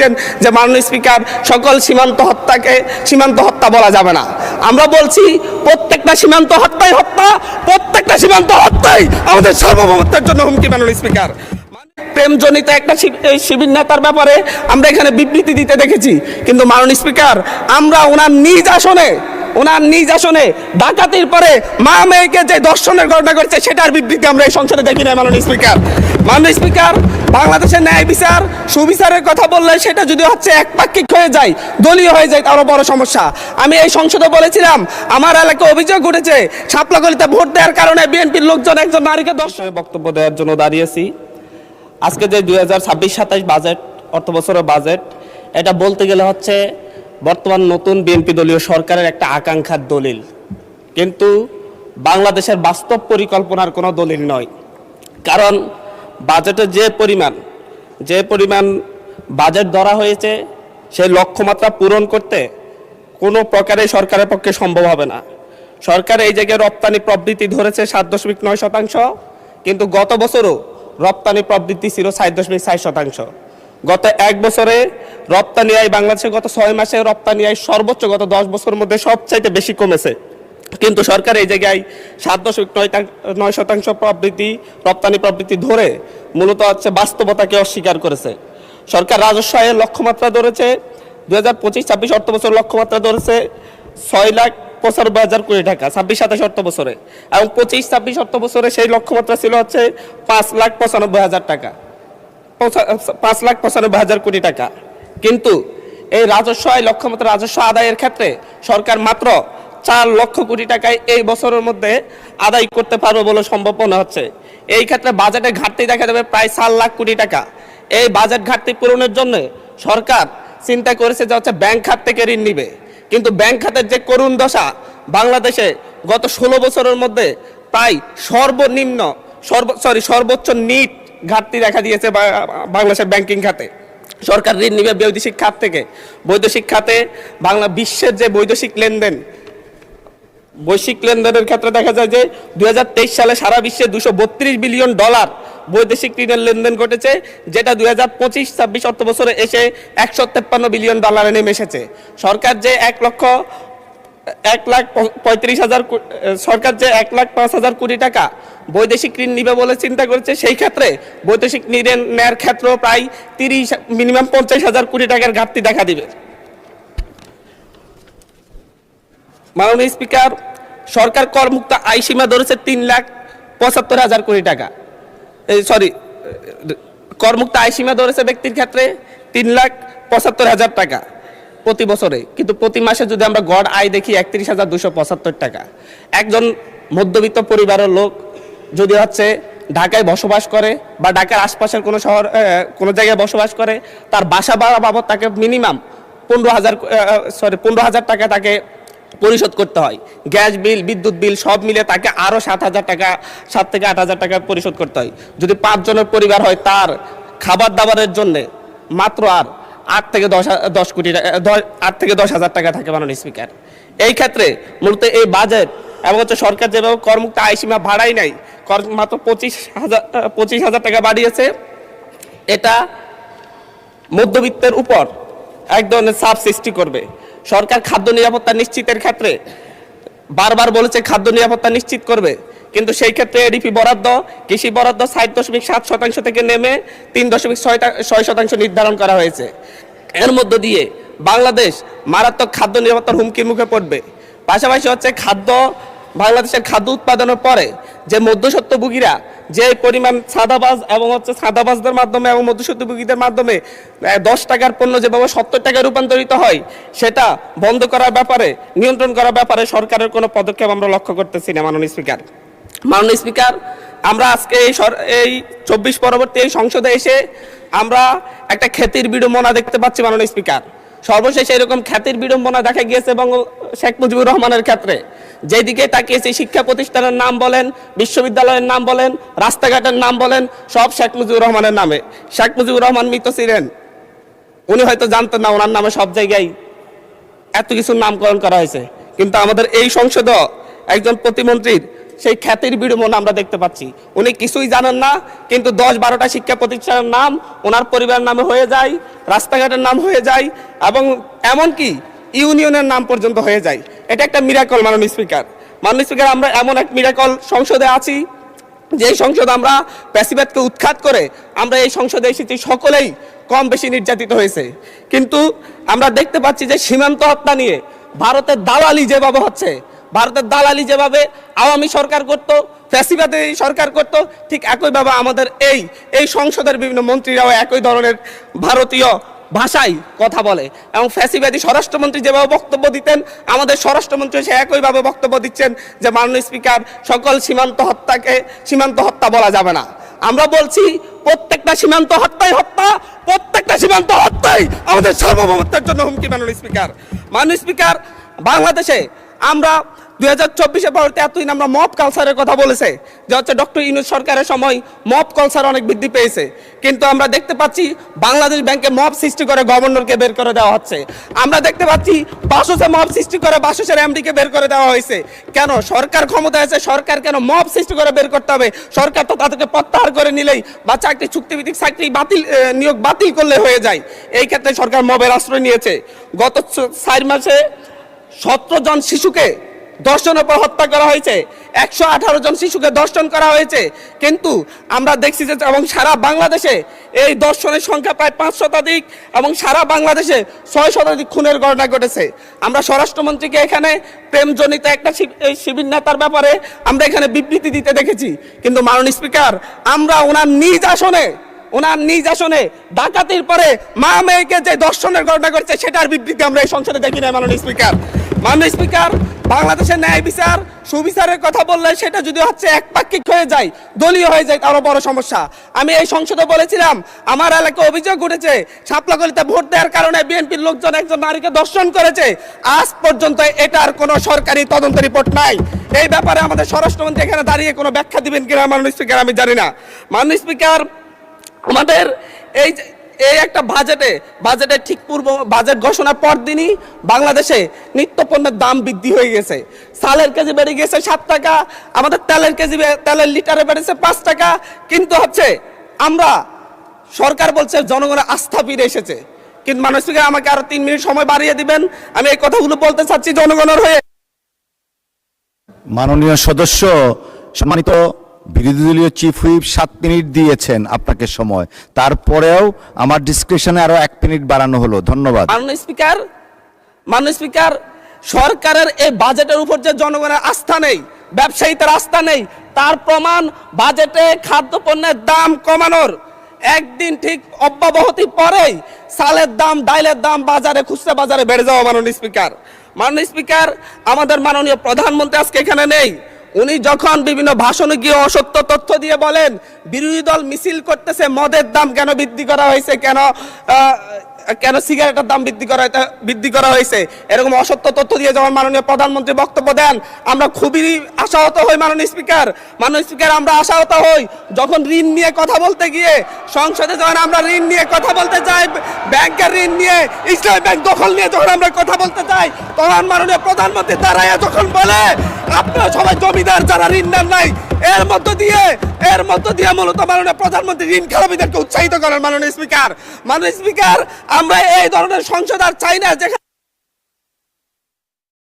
বলেছেন যে মাননীয় স্পিকার সকল সীমান্ত হত্যা বলা যাবে না। আমরা বলছি প্রত্যেকটা সীমান্ত হত্যাই হত্যা, প্রত্যেকটা সীমান্ত হত্যাই আমাদের সার্বভৌমত্বের জন্য হুমকি। মাননীয় স্পিকার, প্রেমজনিত একটা শিবির নেতার ব্যাপারে আমরা এখানে বিবৃতি দিতে দেখেছি, কিন্তু মাননীয় স্পিকার আমরা ওনার নিজ আসনে ডাকাতির পরে মা মেয়েকে যে দর্শনের ঘটনা ঘটছে সেটার বিবৃতি আমরা এই সংসদে দেখি না। মাননীয় স্পিকার, বাংলাদেশের ন্যায় বিচার সুবিচারের কথা বললে সেটা যদি হচ্ছে একপাক্ষিক হয়ে যায়, দলীয় হয়ে যায়, তারও বড় সমস্যা। আমি এই সংসদে বলেছিলাম আমার এলাকায় অভিযোগ উঠেছে শাপলাগলিতে ভোট দেওয়ার কারণে বিএনপির লোকজন একজন নারীকে দর্শনের বক্তব্য দেওয়ার জন্য দাঁড়িয়েছি। আজকে যে 2026-27 বাজেট, অর্থ বছরের বাজেট, এটা বলতে গেলে হচ্ছে বর্তমান নতুন বিএনপি দলীয় সরকারের একটা আকাঙ্ক্ষার দলিল, কিন্তু বাংলাদেশের বাস্তব পরিকল্পনার কোনো দলিল নয়। কারণ বাজেটে যে পরিমাণ বাজেট ধরা হয়েছে সেই লক্ষ্যমাত্রা পূরণ করতে কোনো প্রকারে সরকারের পক্ষে সম্ভব হবে না। সরকার এই জায়গায় রপ্তানি প্রবৃদ্ধি ধরেছে 7.9%, কিন্তু গত বছরও রপ্তানি প্রবৃদ্ধি ছিল 4.4%। গত এক বছরে রপ্তানি আয় বাংলাদেশে গত 6 মাসে রপ্তানি আয় সর্বোচ্চ গত 10 বছরের মধ্যে সবচাইতে বেশি কমেছে, কিন্তু সরকার এই জায়গায় 7.9% রপ্তানি প্রবৃদ্ধি ধরে মূলত হচ্ছে বাস্তবতাকে অস্বীকার করেছে। সরকার রাজস্ব আয়ের লক্ষ্যমাত্রা ধরেছে 2025-26 অর্থ বছর লক্ষ্যমাত্রা ধরেছে 6,95,000 কোটি টাকা 26-27 অর্থ বছরে, এবং 25-26 অর্থ বছরে সেই লক্ষ্যমাত্রা ছিল হচ্ছে 5,95,000 টাকা, 5,95,000 কোটি টাকা। কিন্তু এই রাজস্ব আয় লক্ষ্যমাত্রা রাজস্ব আদায়ের ক্ষেত্রে সরকার মাত্র 4 লক্ষ কোটি টাকায় এই বছরের মধ্যে আদায় করতে পারবে বলে সম্ভব মনে হচ্ছে। এই ক্ষেত্রে বাজেটে ঘাটতি দেখা যাবে প্রায় 4 লাখ কোটি টাকা। এই বাজেট ঘাটতি পূরণের জন্য সরকার চিন্তা করেছে যে হচ্ছে ব্যাংক খাত থেকে ঋণ নিবে, কিন্তু ব্যাংক খাতের যে করুণ দশা, বাংলাদেশে গত 16 বছরের মধ্যে প্রায় সর্বোচ্চ নিট ঘাটতি দেখা দিয়েছে বাংলাদেশের ব্যাংকিং খাতে। সরকার ঋণ নিবে বৈদেশিক খাত থেকে। বৈদেশিক খাতে বিশ্বের যে বৈদেশিক লেনদেনের ক্ষেত্রে দেখা যায় যে 2023 সালে সারা বিশ্বে $232 বিলিয়ন বৈদেশিক ঋণের লেনদেন ঘটেছে, যেটা 2025-26 অর্থ বছরে এসে $153 বিলিয়ন নেমে এসেছে। সরকার যে 1,05,000 কোটি টাকা বৈদেশিক ঋণ নিবে বলে চিন্তা করেছে, সেই ক্ষেত্রে বৈদেশিক ঋণ নেওয়ার ক্ষেত্রেও প্রায় মিনিমাম 50,000 কোটি টাকার ঘাটতি দেখা দিবে। মাননীয় স্পিকার, সরকার করমুক্ত আয় সীমা ধরেছে 3,75,000 কোটি টাকা। করমুক্ত আয় সীমা ধরেছে ব্যক্তির ক্ষেত্রে 3,75,000 টাকা প্রতি বছরে, কিন্তু প্রতি মাসে যদি আমরা গড় আয় দেখি 31,275 টাকা। একজন মধ্যবিত্ত পরিবারের লোক যদি হচ্ছে ঢাকায় বসবাস করে বা ঢাকার আশপাশের কোনো জায়গায় বসবাস করে, তার বাসা ভাড়া বাবদ তাকে মিনিমাম 15,000 টাকা তাকে পরিশোধ করতে হয়। গ্যাস বিল, বিদ্যুৎ বিল সব মিলে তাকে আরও 7,000 টাকা, 7 থেকে 8,000 টাকা পরিশোধ করতে হয়। যদি 5 জনের পরিবার হয়, তার খাবার দাবারের জন্য মাত্র আর 8 থেকে 10,000 টাকা থাকে। মাননীয় স্পিকার, এই ক্ষেত্রে মূলত এই বাজেট এবং হচ্ছে সরকার যেভাবে করমুক্ত আয় সীমা বাড়াই নাই, মাত্র 25,000 টাকা বাড়িয়েছে, এটা মধ্যবিত্তের উপর এক ধরনের চাপ সৃষ্টি করবে। সরকার খাদ্য নিরাপত্তা নিশ্চিতের ক্ষেত্রে বারবার বলেছে খাদ্য নিরাপত্তা নিশ্চিত করবে, কিন্তু সেই ক্ষেত্রে এডিপি বরাদ্দ, কৃষি বরাদ্দ 7.7% থেকে নেমে 3.6% নির্ধারণ করা হয়েছে। এর মধ্য দিয়ে বাংলাদেশ মারাত্মক খাদ্য নিরাপত্তার হুমকির মুখে পড়বে। পাশাপাশি হচ্ছে বাংলাদেশের খাদ্য উৎপাদনের পরে যে মধ্যস্বত্বভোগীরা যে পরিমাণ সাদাবাজদের মাধ্যমে এবং মধ্যস্বত্বভোগীদের মাধ্যমে 10 টাকার পণ্য যেভাবে 70 টাকায় রূপান্তরিত হয়, সেটা বন্ধ করার ব্যাপারে, নিয়ন্ত্রণ করার ব্যাপারে সরকারের কোনো পদক্ষেপ আমরা লক্ষ্য করতেছি না। মাননীয় স্পিকার, আমরা আজকে এই 24 পরবর্তী এই সংসদে এসে আমরা একটা খ্যাতির বিড়ম্বনা দেখতে পাচ্ছি। মাননীয় স্পিকার, সর্বশেষ এরকম খ্যাতির বিড়ম্বনা দেখা গিয়েছে এবং শেখ মুজিবুর রহমানের ক্ষেত্রে। যেদিকে তাকিয়েছে শিক্ষা প্রতিষ্ঠানের নাম বলেন, বিশ্ববিদ্যালয়ের নাম বলেন, রাস্তাঘাটের নাম বলেন, সব শেখ মুজিবুর রহমানের নামে। শেখ মুজিবুর রহমান মৃত ছিলেন, উনি হয়তো জানতেন না ওনার নামে সব জায়গায় এত কিছুর নামকরণ করা হয়েছে, কিন্তু আমাদের এই সংসদে একজন প্রতিমন্ত্রীর সেই খ্যাতির বিড়ম্বনা আমরা দেখতে পাচ্ছি। উনি কিছুই জানেন না, কিন্তু 10-12টা শিক্ষা প্রতিষ্ঠানের নাম ওনার পরিবারের নামে হয়ে যায়, রাস্তাঘাটের নাম হয়ে যায়, এবং এমনকি ইউনিয়নের নাম পর্যন্ত হয়ে যায়। এটা একটা মিরাকল মাননীয় স্পিকার। মাননীয় স্পিকার, আমরা এমন এক মিরাকল সংসদে আছি যে সংসদ আমরা প্যাসিবাদকে উৎখাত করে আমরা এই সংসদে এসেছি, সকলেই কম বেশি নির্যাতিত হয়েছে। কিন্তু আমরা দেখতে পাচ্ছি যে সীমান্ত হত্যা নিয়ে ভারতের দালালি যেভাবে হচ্ছে, ভারতের দালালি যেভাবে আওয়ামী সরকার করত, ফ্যাসিবাদী সরকার করত, ঠিক একইভাবে আমাদের এই সংসদের বিভিন্ন মন্ত্রীরাও একই ধরনের ভারতীয় ভাষায় কথা বলে। এবং ফ্যাসিবাদী স্বরাষ্ট্রমন্ত্রী যেভাবে বক্তব্য দিতেন, আমাদের স্বরাষ্ট্রমন্ত্রী সে একইভাবে বক্তব্য দিচ্ছেন যে মাননীয় স্পিকার, সকল সীমান্ত হত্যাকে সীমান্ত হত্যা বলা যাবে না। আমরা বলছি প্রত্যেকটা সীমান্ত হত্যাই হত্যা, প্রত্যেকটা সীমান্ত হত্যাই আমাদের সার্বভৌমত্বের জন্য হুমকি। মাননীয় স্পিকার, মাননীয় স্পিকার, বাংলাদেশে আমরা 2024-এ পরবর্তী এতদিন আমরা মব কালচারের কথা বলেছে যে হচ্ছে ডক্টর ইউনূস সরকারের সময় মব কালচার অনেক বৃদ্ধি পেয়েছে, কিন্তু আমরা দেখতে পাচ্ছি বাংলাদেশ ব্যাংকে মব সৃষ্টি করে গভর্নরকে বের করে দেওয়া হচ্ছে। আমরা দেখতে পাচ্ছি বাসসে মব সৃষ্টি করে বাসসের এমডিকে বের করে দেওয়া হয়েছে। কেন? সরকার ক্ষমতায় আছে, সরকার কেন মব সৃষ্টি করে বের করতে হবে? সরকার তো তাদেরকে প্রত্যাহার করে নিলেই বা চাকরি চুক্তিভিত্তিক চাকরি নিয়োগ বাতিল করলে হয়ে যায়। এই ক্ষেত্রে সরকার মবের আশ্রয় নিয়েছে। গত 4 মাসে 17 জন শিশুকে ধর্ষণের পর হত্যা করা হয়েছে, 118 জন শিশুকে ধর্ষণ করা হয়েছে। কিন্তু আমরা দেখছি যে এবং সারা বাংলাদেশে এই ধর্ষণের সংখ্যা প্রায় 5 শতাধিক, এবং সারা বাংলাদেশে 6 শতাধিক খুনের ঘটনা ঘটেছে। আমরা স্বরাষ্ট্রমন্ত্রীকে এখানে প্রেমজনিত একটা শিবির নেতার ব্যাপারে আমরা এখানে বিবৃতি দিতে দেখেছি, কিন্তু মাননীয় স্পিকার, আমরা ওনার নিজ আসনে ডাকাতির পরে মা মেয়েকে যে ধর্ষণের ঘটনা ঘটেছে সেটার বিবৃতি আমরা এই সংসদে দেখি না। মাননীয় স্পিকার, বাংলাদেশের ন্যায় বিচার সুবিচারের কথা বললে সেটা যদি হচ্ছে একপাক্ষিক হয়ে যায়, দলীয় হয়ে যায়, তারও বড় সমস্যা। আমি এই সংসদে বলেছিলাম, আমার এলাকায় অভিযোগ উঠেছে শাপলাকলিতে ভোট দেওয়ার কারণে বিএনপির লোকজন একজন নারীকে ধর্ষণ করেছে। আজ পর্যন্ত এটার কোনো সরকারি তদন্ত রিপোর্ট নাই। এই ব্যাপারে আমাদের স্বরাষ্ট্রমন্ত্রী এখানে দাঁড়িয়ে কোনো ব্যাখ্যা দিবেন কিনা মাননীয় স্পিকার আমি জানি না। মাননীয় স্পিকার, আমাদের এই একটা বাজেটে ঠিক পূর্ব বাজেট ঘোষণার পর দিনই বাংলাদেশে নিত্যপণ্যের দাম বৃদ্ধি হয়ে গেছে। চালের কেজি বেড়ে গেছে 7 টাকা, আমাদের তেলের লিটারে বেড়েছে 5 টাকা। কিন্তু হচ্ছে আমরা সরকার বলছে জনগণের আস্থা ফিরে এসেছে, কিন্তু মাননীয় স্পিকার আমাকে আরো 3 মিনিট সময় বাড়িয়ে দিবেন, আমি এই কথাগুলো বলতে চাচ্ছি জনগণের হয়ে। মাননীয় সদস্য, সম্মানিত বিরোধী দলীয় চিফ হুইপ 7 মিনিট দিয়েছেন আপনাকে সময়, তারপরেও আমার ডিসক্রিপশনে আরো 1 মিনিট বাড়ানো হলো। ধন্যবাদ। মাননীয় স্পিকার, সরকারের এই বাজেটের উপর যে জনগণের আস্থা নেই, ব্যবসায়ীদের আস্থা নেই, তার প্রমাণ বাজেটে খাদ্যপণ্যের দাম কমানোর একদিন ঠিক অব্যাহতি পরেই চালের দাম, ডাইলের দাম খুচরা বাজারে বেড়ে যাওয়া। মাননীয় স্পিকার, আমাদের মাননীয় প্রধানমন্ত্রী আজকে এখানে নেই। উনি যখন বিভিন্ন ভাষণে গিয়ে অসত্য তথ্য দিয়ে বলেন বিরোধী দল মিছিল করতেছে মদের দাম কেন বৃদ্ধি করা হয়েছে, কেন সিগারেটের দাম বৃদ্ধি করা হয়েছে, এরকম অসত্য তথ্য দিয়ে যখন মাননীয় প্রধানমন্ত্রী বক্তব্য দেন, আমরা খুবই আশাহত হই। মাননীয় স্পিকার, আমরা আশাহত হই যখন ঋণ নিয়ে কথা বলতে গিয়ে সংসদে যখন আমরা ঋণ নিয়ে কথা বলতে চাই, ব্যাংকের ঋণ নিয়ে, ইসলামী ব্যাংক দখল নিয়ে যখন আমরা কথা বলতে চাই, তখন মাননীয় প্রধানমন্ত্রী দাঁড়ায় যখন বলে আপনারা সবাই জমিদার, যারা ঋণ নেন নাই, এর মধ্য দিয়ে মূলত মাননীয় প্রধানমন্ত্রী ঋণ খেলাপিদেরকে উৎসাহিত করেন। মাননীয় স্পিকার, আমরা এই ধরনের সংসদ আর চাই না যেখানে